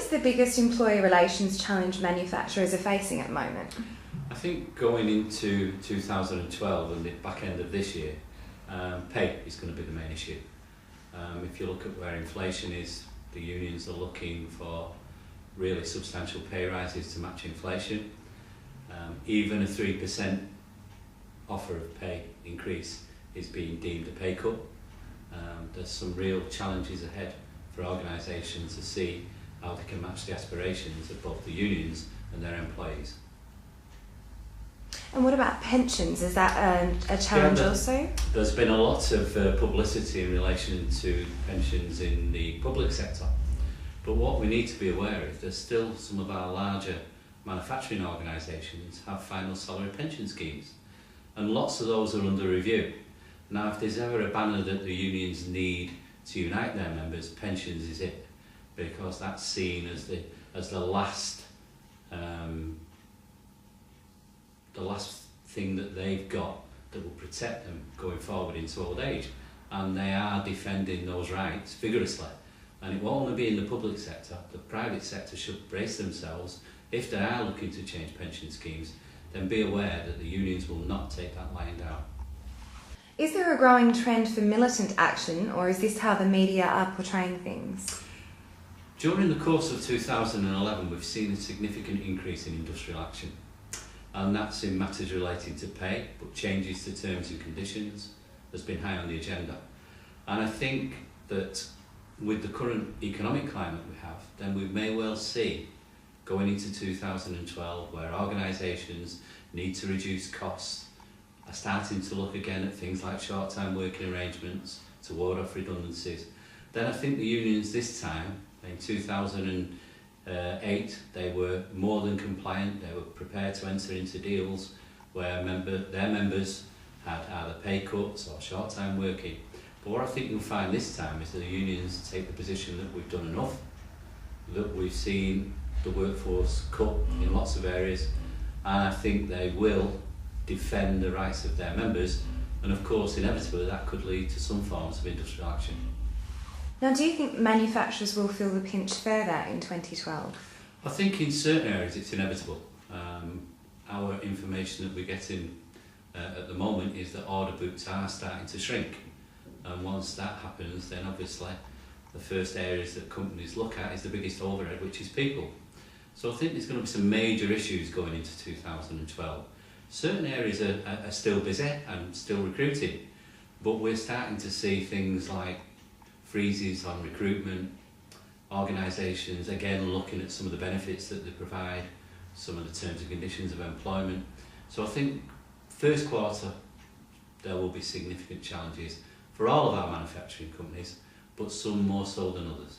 is the biggest employee relations challenge manufacturers are facing at the moment? I think going into 2012 and the back end of this year, pay is going to be the main issue. If you look at where inflation is, the unions are looking for really substantial pay rises to match inflation. Even a 3% offer of pay increase is being deemed a pay cut. There's some real challenges ahead for organisations to see how they can match the aspirations of both the unions and their employees. And what about pensions? Is that a challenge also? There's been a lot of publicity in relation to pensions in the public sector. But what we need to be aware of, there's still some of our larger manufacturing organisations have final salary pension schemes. And lots of those are under review. Now, if there's ever a banner that the unions need to unite their members, pensions is it. Because that's seen as the last thing that they've got that will protect them going forward into old age, and they are defending those rights vigorously. And it won't only be in the public sector. The private sector should brace themselves. If they are looking to change pension schemes, then be aware that the unions will not take that lying down. Is there a growing trend for militant action, or is this how the media are portraying things? During the course of 2011, we've seen a significant increase in industrial action, and that's in matters relating to pay, but changes to terms and conditions has been high on the agenda. And I think that with the current economic climate we have, then we may well see going into 2012 where organisations need to reduce costs, are starting to look again at things like short-term working arrangements to ward off redundancies. Then I think the unions this time, in 2008, they were more than compliant. They were prepared to enter into deals where their members had either pay cuts or short-time working. But what I think you'll find this time is that the unions take the position that we've done enough, that we've seen the workforce cut in lots of areas, and I think they will defend the rights of their members, and of course inevitably that could lead to some forms of industrial action. Now, do you think manufacturers will feel the pinch further in 2012? I think in certain areas it's inevitable. Our information that we're getting at the moment is that order books are starting to shrink, and once that happens, then obviously the first areas that companies look at is the biggest overhead, which is people. So I think there's going to be some major issues going into 2012. Certain areas are still busy and still recruiting, but we're starting to see things like freezes on recruitment, organisations again looking at some of the benefits that they provide, some of the terms and conditions of employment. So I think first quarter there will be significant challenges for all of our manufacturing companies, but some more so than others.